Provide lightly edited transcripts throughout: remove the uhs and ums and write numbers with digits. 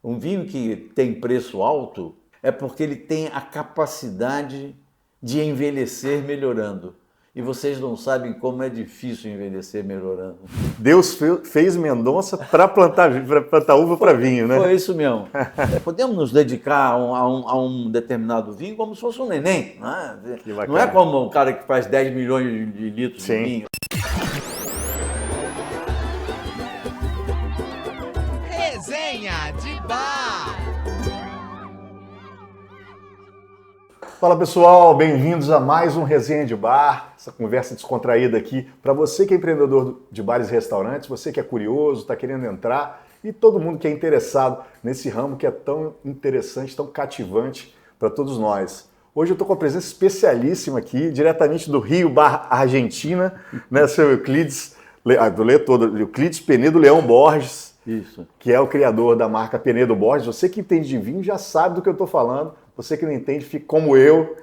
Um vinho que tem preço alto é porque ele tem a capacidade de envelhecer melhorando. E vocês não sabem como é difícil envelhecer melhorando. Deus fez Mendonça para plantar uva para vinho, né? Foi isso mesmo. Podemos nos dedicar a um determinado vinho como se fosse um neném. Né? Não é como o cara que faz 10 milhões de litros de vinho. Resenha de Bar. Fala pessoal, bem-vindos a mais um Resenha de Bar, essa conversa descontraída aqui para você que é empreendedor de bares e restaurantes, você que é curioso, está querendo entrar e todo mundo que é interessado nesse ramo que é tão interessante, tão cativante para todos nós. Hoje eu estou com a presença especialíssima aqui, diretamente do Rio / Argentina, né, seu Euclides, Euclides Penedo Leão Borges, Isso. Que é o criador da marca Penedo Borges. Você que entende de vinho já sabe do que eu estou falando. Você que não entende, fica como eu,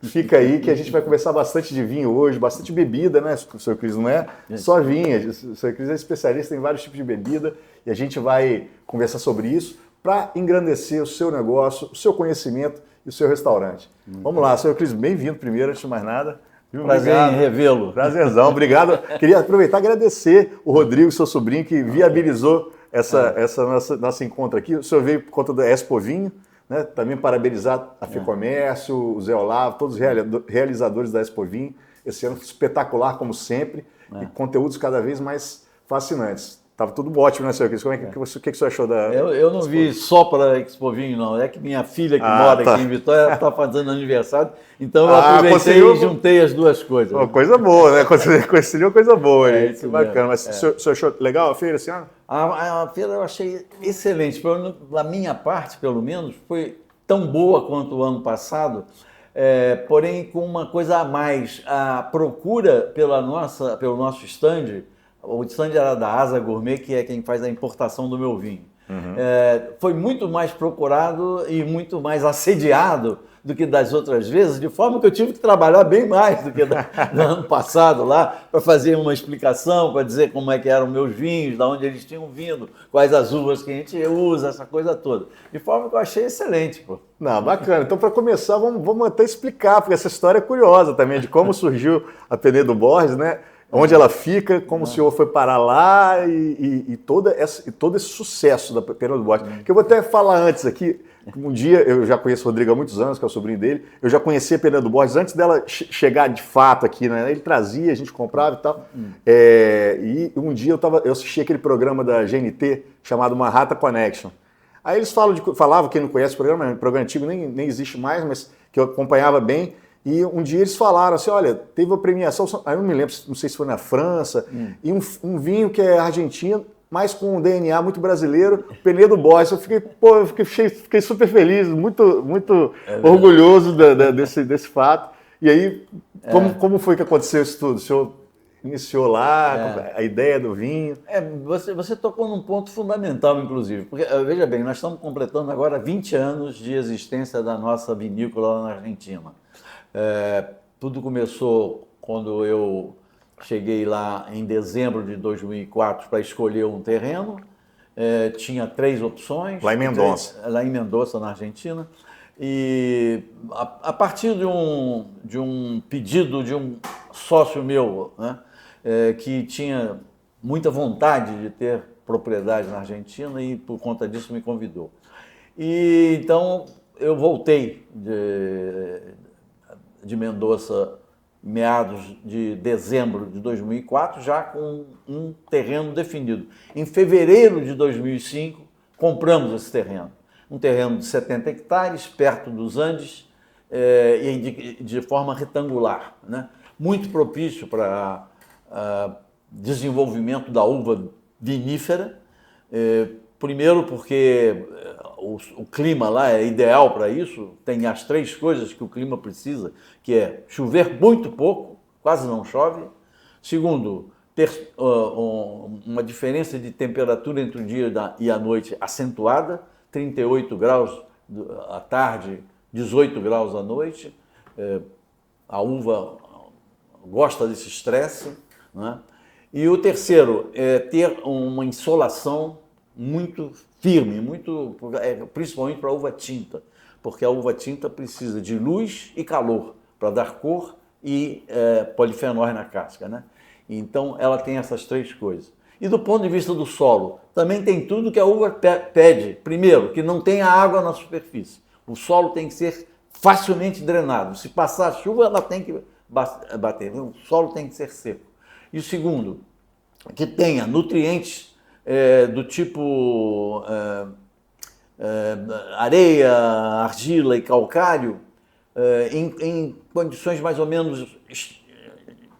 fica aí que a gente vai conversar bastante de vinho hoje, bastante bebida, né? O Sr. Cris não é só vinho, o Sr. Cris é especialista em vários tipos de bebida e a gente vai conversar sobre isso para engrandecer o seu negócio, o seu conhecimento e o seu restaurante. Vamos lá, Sr. Cris, bem-vindo primeiro, antes de mais nada. Prazer em revê-lo. Prazerzão, obrigado. Queria aproveitar e agradecer o Rodrigo, seu sobrinho, que viabilizou essa nossa encontro aqui. O senhor veio por conta da Expo Vinho, né? Também parabenizar a FEComércio, o Zé Olavo, todos os realizadores da Expo Vinho. Esse ano espetacular, como sempre, e conteúdos cada vez mais fascinantes. Estava tudo ótimo, né, senhor Cris? O que você achou da... Eu não vi só para a Expo Vinho, não. É que minha filha, que mora aqui em Vitória, está fazendo aniversário. Então eu aproveitei e juntei as duas coisas. Uma coisa boa, né? Conciliou uma coisa boa. Isso que bacana. Mas o senhor achou legal a feira esse ano? A feira eu achei excelente. Da minha parte, pelo menos, foi tão boa quanto o ano passado, porém com uma coisa a mais. A procura pelo nosso stand, o stand era da Asa Gourmet, que é quem faz a importação do meu vinho. Foi muito mais procurado e muito mais assediado do que das outras vezes, de forma que eu tive que trabalhar bem mais do que no ano passado lá, para fazer uma explicação, para dizer como é que eram meus vinhos, de onde eles tinham vindo, quais as uvas que a gente usa, essa coisa toda. De forma que eu achei excelente, pô. Não, bacana. Então, para começar, vamos até explicar, porque essa história é curiosa também, de como surgiu a Penedo Borges, né? Onde ela fica, como o senhor foi parar lá e todo esse sucesso da Penedo Borges. Que eu vou até falar antes aqui, um dia, eu já conheço o Rodrigo há muitos anos, que é o sobrinho dele, eu já conhecia a Penedo Borges antes dela chegar de fato aqui, né? Ele trazia, a gente comprava e tal. E um dia eu assisti aquele programa da GNT chamado Manhattan Connection. Aí eles falavam, quem não conhece o programa antigo nem existe mais, mas que eu acompanhava bem. E um dia eles falaram assim, olha, teve uma premiação, aí eu não me lembro, não sei se foi na França, e um vinho que é argentino, mas com um DNA muito brasileiro, Penedo Borges. Eu fiquei super feliz, muito orgulhoso desse fato. E aí, como foi que aconteceu isso tudo? O senhor iniciou lá, a ideia do vinho? Você tocou num ponto fundamental, inclusive, porque, veja bem, nós estamos completando agora 20 anos de existência da nossa vinícola lá na Argentina. Tudo começou quando eu cheguei lá em dezembro de 2004 para escolher um terreno. Tinha 3 opções. Lá em Mendonça. Lá em Mendonça, na Argentina. E a partir de um pedido de um sócio meu, né, que tinha muita vontade de ter propriedade na Argentina e por conta disso me convidou. E então eu voltei de Mendonça meados de dezembro de 2004, já com um terreno definido. Em fevereiro de 2005, compramos esse terreno. Um terreno de 70 hectares, perto dos Andes, e de forma retangular, né? Muito propício para desenvolvimento da uva vinífera. Primeiro porque o clima lá é ideal para isso, tem as 3 coisas que o clima precisa, que é chover muito pouco, quase não chove. Segundo, ter uma diferença de temperatura entre o dia e a noite acentuada, 38 graus à tarde, 18 graus à noite. A uva gosta desse estresse, né? E o terceiro é ter uma insolação muito firme, principalmente para a uva tinta, porque a uva tinta precisa de luz e calor para dar cor e polifenóis na casca, né? Então ela tem essas três coisas. E do ponto de vista do solo, também tem tudo que a uva pede. Primeiro, que não tenha água na superfície. O solo tem que ser facilmente drenado. Se passar chuva, ela tem que bater. O solo tem que ser seco. E o segundo, que tenha nutrientes do tipo areia, argila e calcário em condições mais ou menos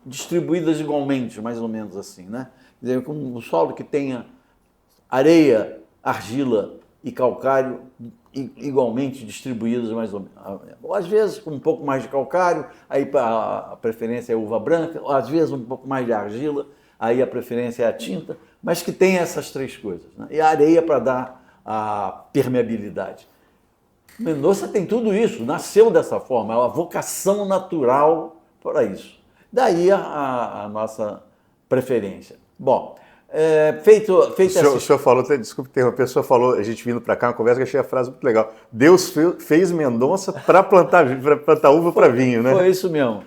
distribuídas igualmente, mais ou menos assim, né? Quer dizer, com um solo que tenha areia, argila e calcário igualmente distribuídos mais ou menos. Às vezes com um pouco mais de calcário, aí a preferência é uva branca, às vezes um pouco mais de argila, aí a preferência é a tinta, mas que tenha essas três coisas, né? E a areia para dar a permeabilidade. Mendoza tem tudo isso, nasceu dessa forma, é uma vocação natural para isso. Daí a nossa preferência. Bom, o senhor falou, desculpe interromper, o senhor falou, a gente vindo para cá, uma conversa que eu achei a frase muito legal. Deus fez Mendonça para plantar uva para vinho, né? Foi isso mesmo.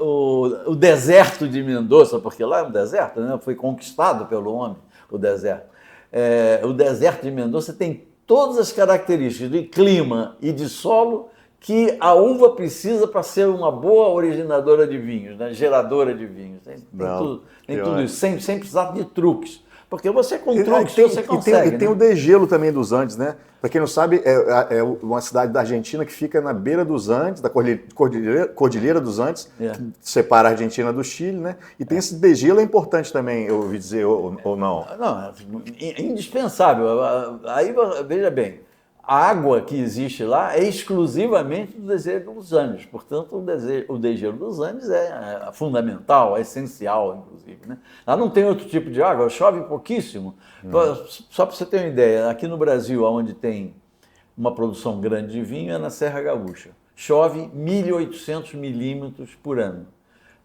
O deserto de Mendoza, porque lá é um deserto, né? Foi conquistado pelo homem, o deserto. O deserto de Mendoza tem todas as características de clima e de solo que a uva precisa para ser uma boa originadora de vinhos, né? Geradora de vinhos. Tem tudo isso, sem precisar de truques. Porque você com truques você consegue. E tem o degelo também dos Andes, né? Para quem não sabe, é uma cidade da Argentina que fica na beira dos Andes, da Cordilheira dos Andes, que separa a Argentina do Chile, né? E tem esse degelo, é importante também, eu ouvi dizer, ou não? Não, é indispensável. Aí, veja bem, a água que existe lá é exclusivamente do degelo dos Andes. Portanto, o degelo dos Andes é fundamental, é essencial, inclusive, né? Lá não tem outro tipo de água, chove pouquíssimo. Só para você ter uma ideia, aqui no Brasil, onde tem uma produção grande de vinho, é na Serra Gaúcha. Chove 1.800 milímetros por ano.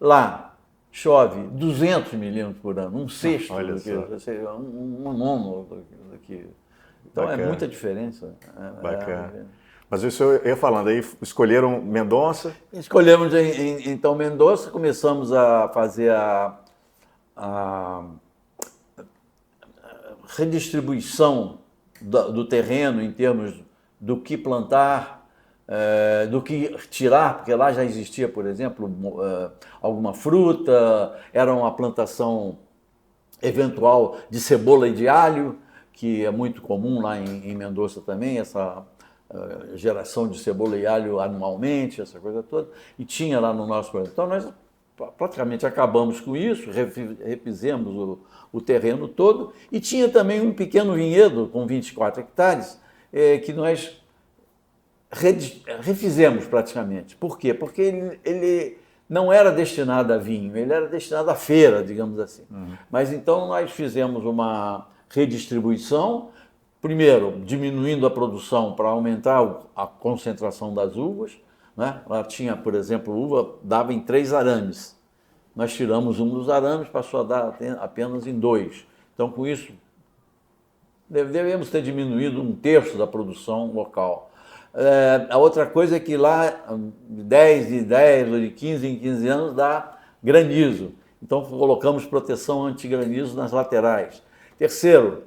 Lá, chove 200 milímetros por ano, um sexto, um nono do que... Então Bacana. É muita diferença. Bacana. Mas o senhor ia falando aí, escolheram Mendonça? Escolhemos então Mendoza, começamos a fazer a redistribuição do terreno em termos do que plantar, do que tirar, porque lá já existia, por exemplo, alguma fruta, era uma plantação eventual de cebola e de alho, que é muito comum lá em Mendoza também, essa geração de cebola e alho anualmente, essa coisa toda, e tinha lá no nosso projeto. Então nós praticamente acabamos com isso, refizemos o terreno todo, e tinha também um pequeno vinhedo com 24 hectares, que nós refizemos praticamente. Por quê? Porque ele não era destinado a vinho, ele era destinado à feira, digamos assim. Mas então nós fizemos uma redistribuição, primeiro diminuindo a produção para aumentar a concentração das uvas, né? Lá tinha, por exemplo, uva dava em 3 arames. Nós tiramos um dos arames, passou a dar apenas em 2. Então, com isso, devemos ter diminuído 1/3 da produção local. A outra coisa é que lá, de 10 ou de 15 em 15 anos, dá granizo. Então, colocamos proteção anti-granizo nas laterais. Terceiro,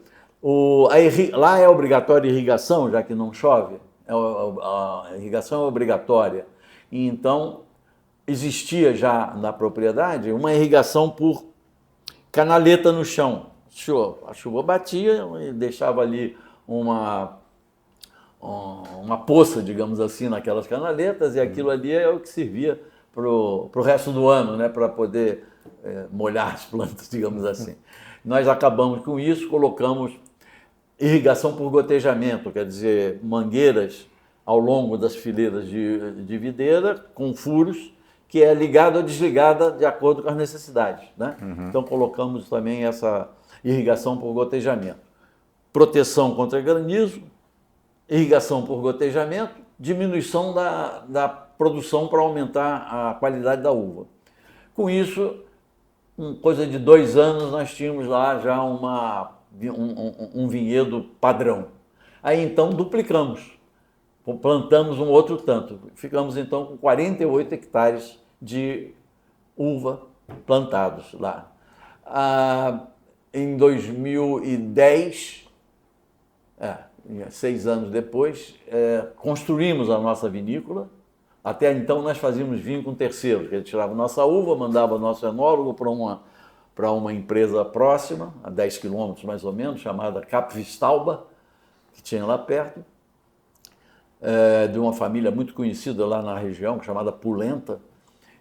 lá é obrigatória irrigação, já que não chove, a irrigação é obrigatória. E então, existia já na propriedade uma irrigação por canaleta no chão. A chuva batia e deixava ali uma poça, digamos assim, naquelas canaletas, e aquilo ali é o que servia para o resto do ano, né, para poder molhar as plantas, digamos assim. Nós acabamos com isso, colocamos irrigação por gotejamento, quer dizer, mangueiras ao longo das fileiras de videira, com furos, que é ligada ou desligada de acordo com as necessidades, né? Então colocamos também essa irrigação por gotejamento. Proteção contra granizo, irrigação por gotejamento, diminuição da produção para aumentar a qualidade da uva. Com isso, coisa de 2 anos, nós tínhamos lá já uma um vinhedo padrão. Aí então duplicamos, plantamos um outro tanto. Ficamos então com 48 hectares de uva plantados lá. Em 2010, 6 anos depois, construímos a nossa vinícola. Até então nós fazíamos vinho com terceiros, que ele tirava nossa uva, mandava nosso enólogo para uma empresa próxima, a 10 quilômetros mais ou menos, chamada Capvistalba, que tinha lá perto, de uma família muito conhecida lá na região, chamada Pulenta,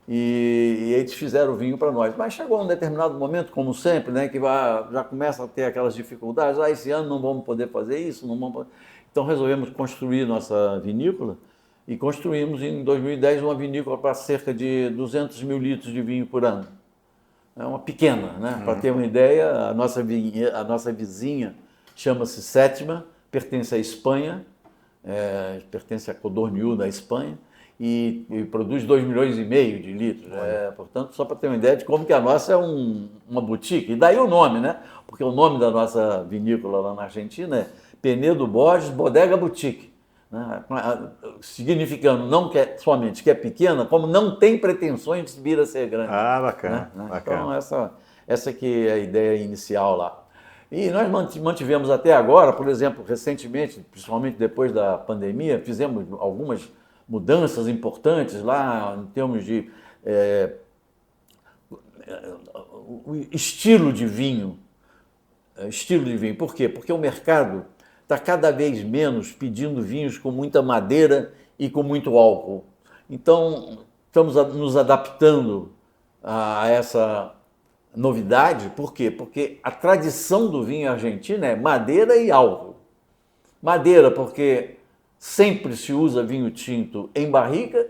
e eles fizeram o vinho para nós. Mas chegou um determinado momento, como sempre, né, que já começa a ter aquelas dificuldades, esse ano não vamos poder fazer isso, não vamos poder... Então resolvemos construir nossa vinícola, e construímos em 2010 uma vinícola para cerca de 200 mil litros de vinho por ano. É uma pequena, né? Para ter uma ideia, a nossa vizinha chama-se Sétima, pertence à Espanha, pertence a Codorniu da Espanha, e produz 2,5 milhões de litros. Portanto, só para ter uma ideia de como que a nossa é uma boutique. E daí o nome, né? Porque o nome da nossa vinícola lá na Argentina é Penedo Borges Bodega Boutique. Né? Significando não somente que é pequena, como não tem pretensões de vir a ser grande. Bacana, né? bacana. Então, essa que é a ideia inicial lá. E nós mantivemos até agora, por exemplo, recentemente, principalmente depois da pandemia, fizemos algumas mudanças importantes lá em termos de o estilo de vinho. Por quê? Porque o mercado está cada vez menos pedindo vinhos com muita madeira e com muito álcool. Então, estamos nos adaptando a essa novidade. Por quê? Porque a tradição do vinho argentino é madeira e álcool. Madeira, porque sempre se usa vinho tinto em barrica,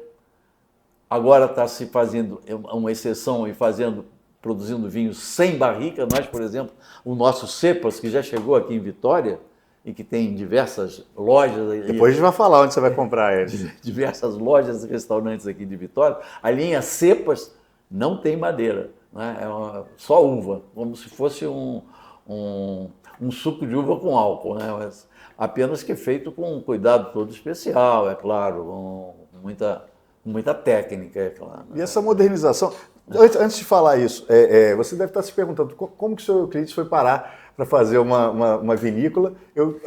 agora está se fazendo uma exceção e produzindo vinho sem barrica. Nós, por exemplo, o nosso Cepas, que já chegou aqui em Vitória, e que tem diversas lojas... Depois a gente vai falar onde você vai comprar eles. Diversas lojas e restaurantes aqui de Vitória. A linha Cepas não tem madeira, né? Só uva, como se fosse um suco de uva com álcool, né? Mas apenas que feito com um cuidado todo especial, é claro, com muita técnica, é claro. E essa modernização... Antes de falar isso, você deve estar se perguntando como que o seu cliente foi parar para fazer uma vinícola. Eu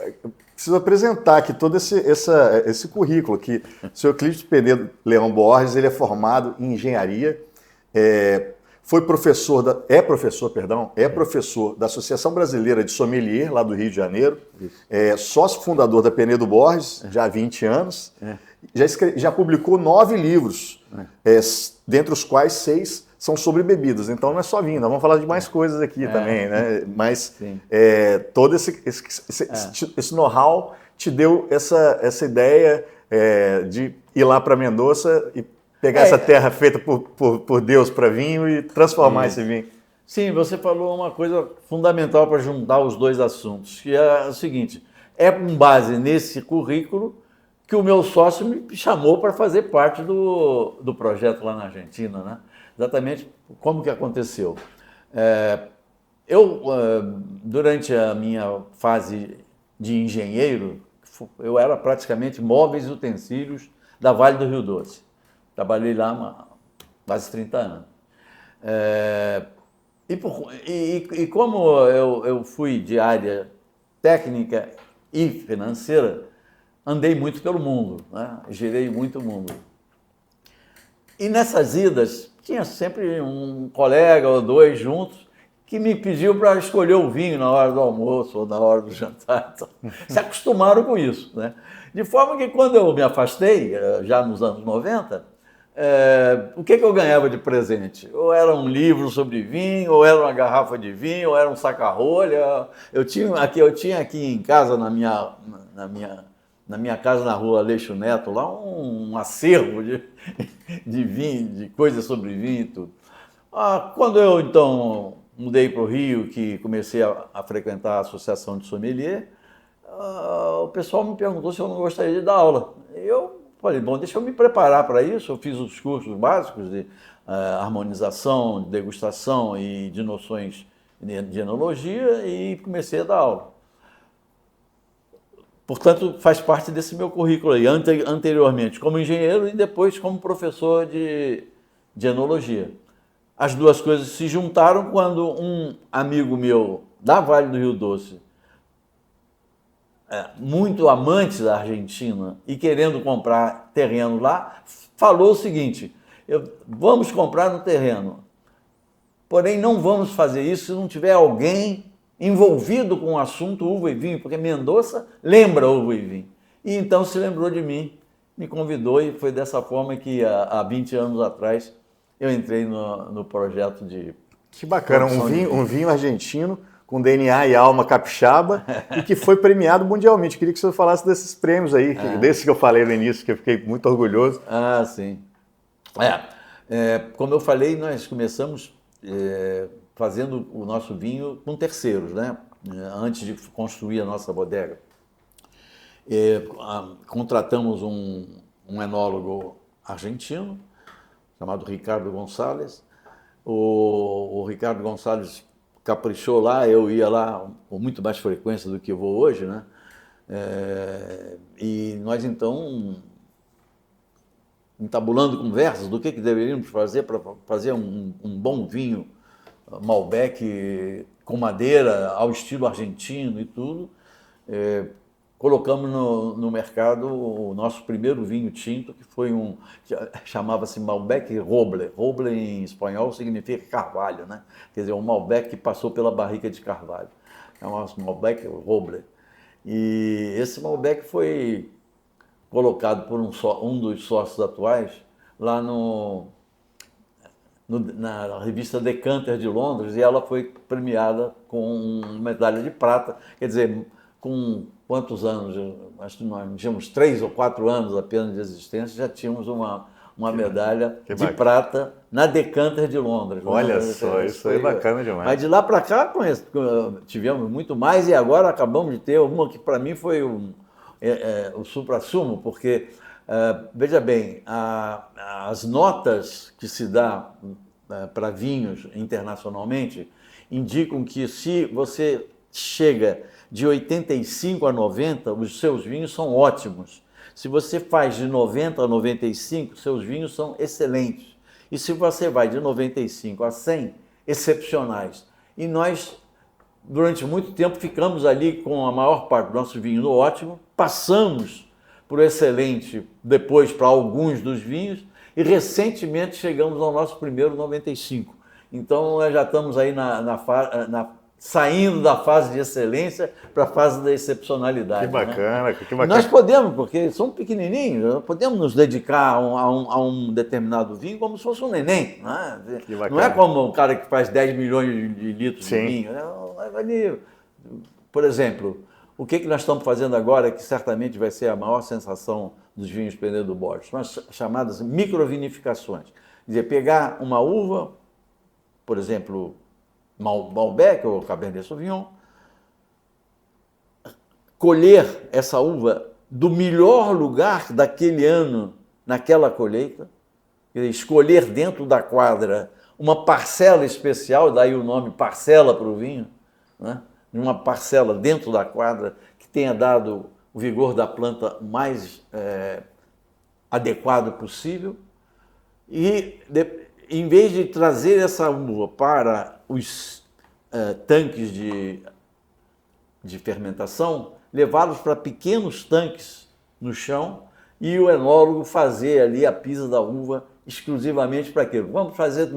preciso apresentar aqui todo esse currículo, que o seu Euclides Penedo Leão Borges, ele é formado em engenharia, é professor da Associação Brasileira de Sommelier, lá do Rio de Janeiro, sócio fundador da Penedo Borges, já há 20 anos, já publicou 9 livros, dentre os quais 6 são sobre bebidas. Então não é só vinho, nós vamos falar de mais coisas aqui também, né? Mas todo esse know-how te deu essa ideia de ir lá para Mendoza e pegar essa terra feita por Deus para vinho e transformar esse vinho. Sim, você falou uma coisa fundamental para juntar os dois assuntos, que é o seguinte: é com base nesse currículo que o meu sócio me chamou para fazer parte do projeto lá na Argentina, né? Exatamente como que aconteceu. Durante a minha fase de engenheiro, eu era praticamente móveis e utensílios da Vale do Rio Doce. Trabalhei lá há quase 30 anos. E como eu fui de área técnica e financeira, andei muito pelo mundo, né? Girei muito o mundo. E nessas idas, tinha sempre um colega ou dois juntos que me pediu para escolher o vinho na hora do almoço ou na hora do jantar. Então, se acostumaram com isso, né? De forma que quando eu me afastei, já nos anos 90, o que eu ganhava de presente? Ou era um livro sobre vinho, ou era uma garrafa de vinho, ou era um saca-rolha. Eu tinha aqui em casa, na minha casa na rua Aleixo Neto, lá um acervo de vinho, de coisas sobre vinho e tudo. Quando eu, então, mudei para o Rio, que comecei a frequentar a Associação de Sommelier, o pessoal me perguntou se eu não gostaria de dar aula. Eu falei, bom, deixa eu me preparar para isso. Eu fiz os cursos básicos de harmonização, de degustação e de noções de enologia e comecei a dar aula. Portanto, faz parte desse meu currículo aí, anteriormente como engenheiro e depois como professor de enologia. As duas coisas se juntaram quando um amigo meu da Vale do Rio Doce, muito amante da Argentina e querendo comprar terreno lá, falou o seguinte: vamos comprar no terreno, porém não vamos fazer isso se não tiver alguém envolvido com o assunto uva e vinho, porque Mendoza lembra uva e vinho. E então se lembrou de mim, me convidou e foi dessa forma que há 20 anos atrás eu entrei no projeto de... Que bacana, um vinho argentino com DNA e alma capixaba e que foi premiado mundialmente. Queria que você falasse desses prêmios aí, desse que eu falei no início, que eu fiquei muito orgulhoso. Ah, sim. Como eu falei, nós começamos fazendo o nosso vinho com terceiros, né? Antes de construir a nossa bodega. Contratamos um enólogo argentino, chamado Ricardo Gonçalves. O Ricardo Gonçalves caprichou lá, eu ia lá com muito mais frequência do que eu vou hoje, né? E nós então, entabulando conversas do que deveríamos fazer para fazer um bom vinho Malbec com madeira ao estilo argentino e tudo, colocamos no mercado o nosso primeiro vinho tinto, que foi chamava-se Malbec Roble. Roble em espanhol significa carvalho, né? Quer dizer, um Malbec que passou pela barrica de carvalho. É um Malbec Roble. E esse Malbec foi colocado por um dos sócios atuais lá na revista Decanter de Londres, e ela foi premiada com uma medalha de prata. Quer dizer, com quantos anos? Acho que nós tínhamos 3 ou 4 anos apenas de existência, já tínhamos uma medalha de prata na Decanter de Londres. Olha só, isso aí é bacana demais. Mas de lá para cá tivemos muito mais, e agora acabamos de ter uma que para mim foi o supra-sumo, porque, veja bem, as notas que se dá para vinhos internacionalmente indicam que se você chega de 85 a 90, os seus vinhos são ótimos. Se você faz de 90 a 95, seus vinhos são excelentes. E se você vai de 95 a 100, excepcionais. E nós, durante muito tempo, ficamos ali com a maior parte do nosso vinho no ótimo, passamos por excelente depois para alguns dos vinhos e recentemente chegamos ao nosso primeiro 95. Então nós já estamos aí saindo da fase de excelência para a fase da excepcionalidade. Que bacana, né? Que bacana. Nós podemos, porque somos pequenininhos, podemos nos dedicar a um determinado vinho como se fosse um neném. Né? Não é como o cara que faz 10 milhões de litros de vinho. Por exemplo, o que nós estamos fazendo agora, que certamente vai ser a maior sensação dos vinhos Penedo Borges, são as chamadas microvinificações. Quer dizer, pegar uma uva, por exemplo, Malbec ou Cabernet Sauvignon, colher essa uva do melhor lugar daquele ano, naquela colheita, escolher dentro da quadra uma parcela especial, daí o nome parcela para o vinho, né? Uma parcela dentro da quadra que tenha dado o vigor da planta mais adequado possível, e em vez de trazer essa uva para os tanques de fermentação, levá-los para pequenos tanques no chão e o enólogo fazer ali a pisa da uva exclusivamente para aquilo. Vamos fazer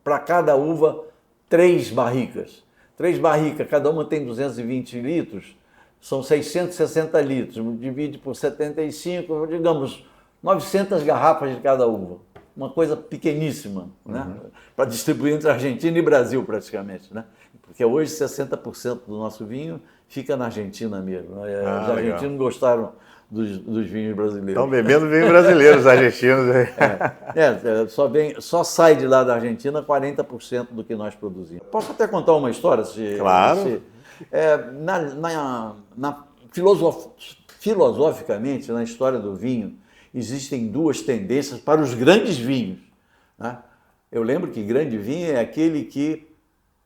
para cada uva 3 barricas. 3 barricas, cada uma tem 220 litros, são 660 litros, divide por 75, digamos, 900 garrafas de cada uva. Uma coisa pequeníssima, né? Para distribuir entre Argentina e Brasil, praticamente, né? Porque hoje 60% do nosso vinho fica na Argentina mesmo. Os argentinos gostaram dos vinhos brasileiros. Estão bebendo vinho brasileiro, os argentinos. Só sai de lá da Argentina 40% do que nós produzimos. Posso até contar uma história? Claro. Filosoficamente, na história do vinho, existem 2 tendências para os grandes vinhos, né? Eu lembro que grande vinho é aquele que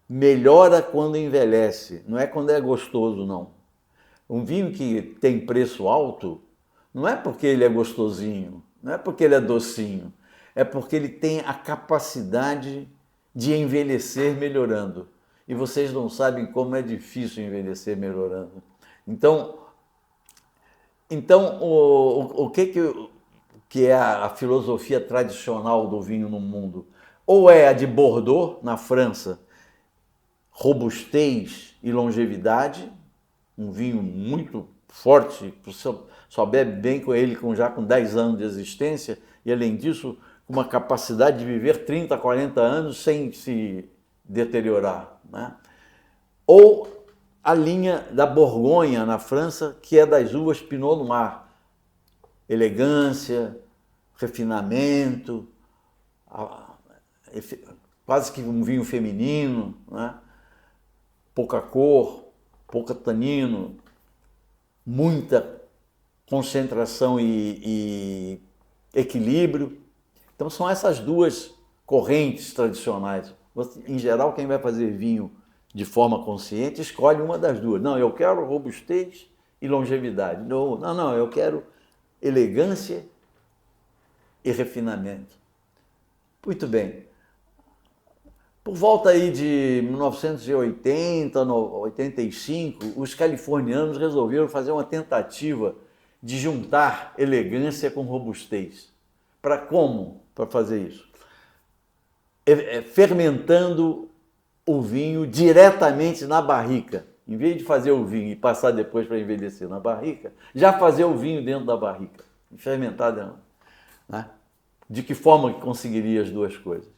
melhora quando envelhece, não é quando é gostoso, não. Um vinho que tem preço alto, não é porque ele é gostosinho, não é porque ele é docinho, é porque ele tem a capacidade de envelhecer melhorando. E vocês não sabem como é difícil envelhecer melhorando. Então o que é a filosofia tradicional do vinho no mundo? Ou é a de Bordeaux, na França, robustez e longevidade, um vinho muito forte, você só bebe bem com ele já com 10 anos de existência, e além disso, com uma capacidade de viver 30, 40 anos sem se deteriorar, né? Ou a linha da Borgonha, na França, que é das uvas Pinot Noir. Elegância, refinamento, quase que um vinho feminino, né? Pouca cor, pouca tanino, muita concentração e equilíbrio. Então são essas duas correntes tradicionais. Em geral, quem vai fazer vinho de forma consciente escolhe uma das duas. Não, eu quero robustez e longevidade. Não, eu quero elegância e refinamento. Muito bem. Por volta aí de 1980, 85, os californianos resolveram fazer uma tentativa de juntar elegância com robustez. Para como? Para fazer isso? Fermentando o vinho diretamente na barrica. Em vez de fazer o vinho e passar depois para envelhecer na barrica, já fazer o vinho dentro da barrica, fermentar dentro. Né? De que forma que conseguiria as duas coisas?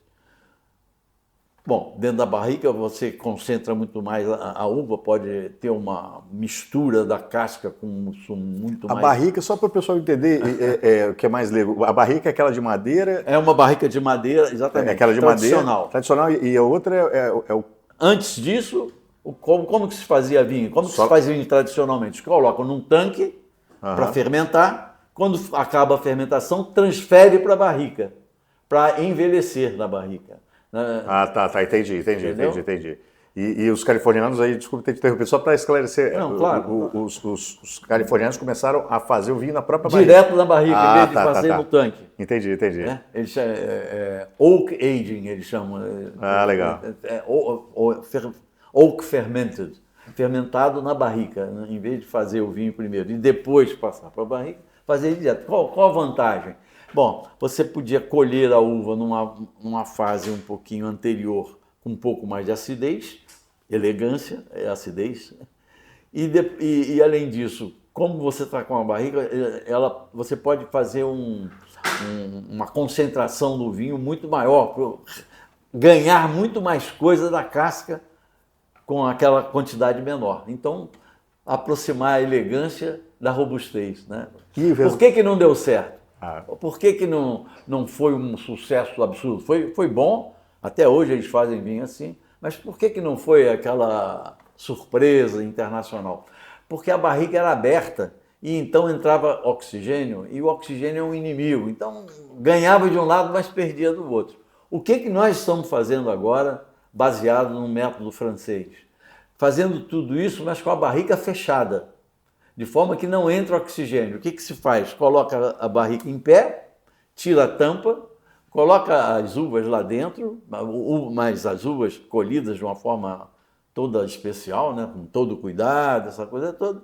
Bom, dentro da barrica você concentra muito mais, a uva pode ter uma mistura da casca com um sumo muito mais... A barrica, só para o pessoal entender o que é mais leigo, a barrica é aquela de madeira... É uma barrica de madeira, exatamente, é aquela de tradicional. Madeira, tradicional, e a outra é o... Antes disso, como que se fazia vinho? Como que se faz vinho tradicionalmente? Colocam num tanque para fermentar, quando acaba a fermentação, transfere para a barrica, para envelhecer na barrica. Tá, entendi. E os californianos aí, desculpa ter te interrompido, só para esclarecer, não, claro. Os californianos começaram a fazer o vinho na própria barrica. Direto na barrica, em vez de fazer no tanque. Entendi. Eles oak aging, eles chamam. Legal. Oak fermented, fermentado na barrica, né? Em vez de fazer o vinho primeiro e depois passar para a barrica, fazer ele direto. Qual a vantagem? Bom, você podia colher a uva numa fase um pouquinho anterior, com um pouco mais de acidez, elegância, acidez, e além disso, como você está com a barrica, você pode fazer uma concentração do vinho muito maior, ganhar muito mais coisa da casca com aquela quantidade menor. Então, aproximar a elegância da robustez, né? Por que não deu certo? Por que não foi um sucesso absurdo? Foi bom, até hoje eles fazem vinho assim, mas por que não foi aquela surpresa internacional? Porque a barriga era aberta e então entrava oxigênio, e o oxigênio é um inimigo. Então ganhava de um lado, mas perdia do outro. O que nós estamos fazendo agora, baseado no método francês? Fazendo tudo isso, mas com a barrica fechada, de forma que não entra oxigênio. O que se faz? Coloca a barrica em pé, tira a tampa, coloca as uvas lá dentro, mas as uvas colhidas de uma forma toda especial, né? Com todo cuidado, essa coisa toda.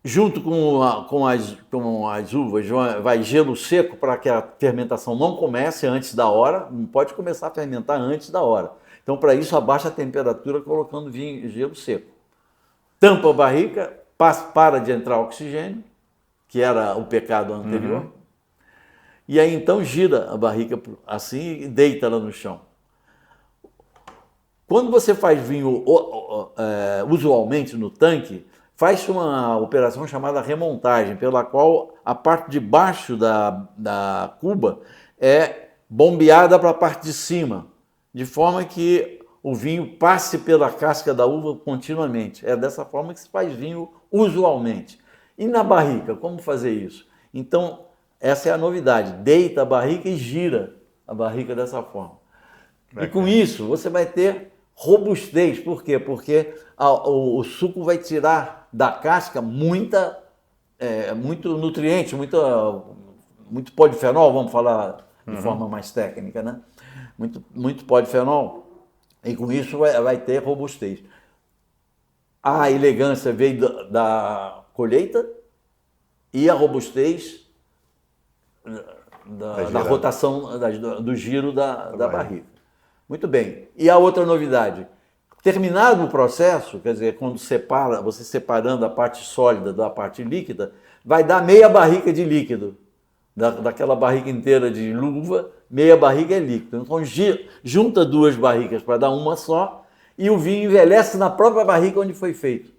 Junto com as uvas vai gelo seco para que a fermentação não comece antes da hora, não pode começar a fermentar antes da hora. Então, para isso, abaixa a temperatura colocando gelo seco. Tampa a barrica, para de entrar oxigênio, que era o pecado anterior, e aí então gira a barrica assim e deita ela no chão. Quando você faz vinho usualmente no tanque, faz uma operação chamada remontagem, pela qual a parte de baixo da cuba é bombeada para a parte de cima, de forma que o vinho passe pela casca da uva continuamente. É dessa forma que se faz vinho usualmente. E na barrica, como fazer isso? Então, essa é a novidade. Deita a barrica e gira a barrica dessa forma. E com isso você vai ter robustez. Por quê? Porque o suco vai tirar da casca muito nutriente, muito polifenol, vamos falar de forma mais técnica, né? Muito polifenol. E com isso vai ter robustez. A elegância veio da colheita e a robustez da rotação, do giro da barriga. Muito bem. E a outra novidade, terminado o processo, quer dizer, quando você separando a parte sólida da parte líquida, vai dar meia barrica de líquido. Daquela barriga inteira de luva, meia barriga é líquido. Então junta duas barricas para dar uma só e o vinho envelhece na própria barrica onde foi feito.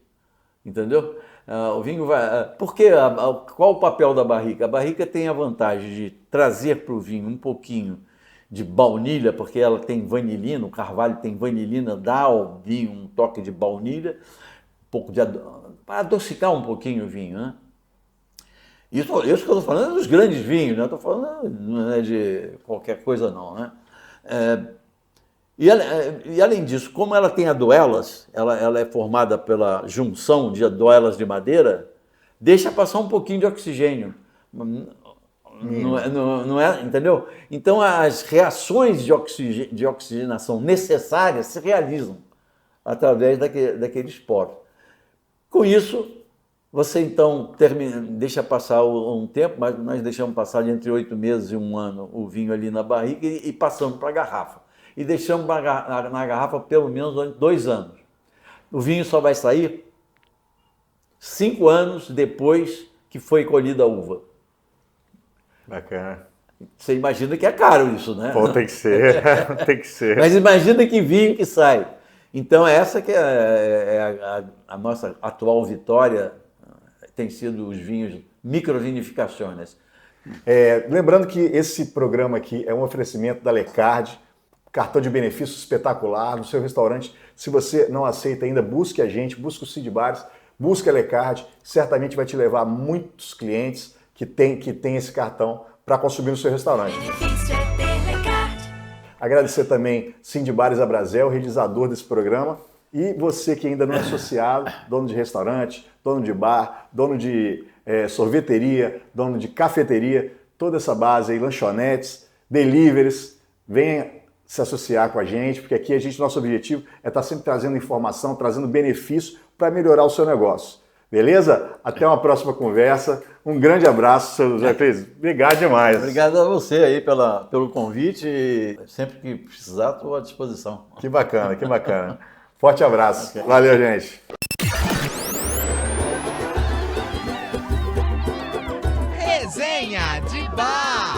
Entendeu? O vinho vai... Qual o papel da barrica? A barrica tem a vantagem de trazer para o vinho um pouquinho de baunilha, porque ela tem vanilina, o carvalho tem vanilina, dá ao vinho um toque de baunilha, um pouco para adocicar um pouquinho o vinho, né? Isso que eu estou falando é dos grandes vinhos, né? Estou falando não é de qualquer coisa não, né? E além disso, como ela tem aduelas, ela é formada pela junção de aduelas de madeira, deixa passar um pouquinho de oxigênio. Não é, entendeu? Então as reações de oxigenação necessárias se realizam através daqueles poros. Com isso, você então deixa passar um tempo, mas nós deixamos passar de entre 8 meses e 1 ano o vinho ali na barrica e passamos para a garrafa. E deixamos na garrafa pelo menos 2 anos. O vinho só vai sair 5 anos depois que foi colhida a uva. Bacana. Você imagina que é caro isso, né? Pô, tem que ser, tem que ser. Mas imagina que vinho que sai. Então essa que é a nossa atual vitória, tem sido os vinhos microvinificações. Lembrando que esse programa aqui é um oferecimento da Lecard, cartão de benefício espetacular no seu restaurante. Se você não aceita ainda, busque a gente, busque o Cid Bares, busque a Lecard, certamente vai te levar muitos clientes que tem esse cartão para consumir no seu restaurante. Agradecer também Cid Bares Abrazel, realizador desse programa, e você que ainda não é associado, dono de restaurante, dono de bar, dono de sorveteria, dono de cafeteria, toda essa base aí, lanchonetes, deliveries, venha se associar com a gente, porque aqui nosso objetivo é estar sempre trazendo informação, trazendo benefício para melhorar o seu negócio. Beleza? Até uma próxima conversa. Um grande abraço, seu José Cris. Obrigado demais. Obrigado a você aí pelo convite. E sempre que precisar, estou à disposição. Que bacana, que bacana. Forte abraço. Okay. Valeu, gente. Resenha de Bar.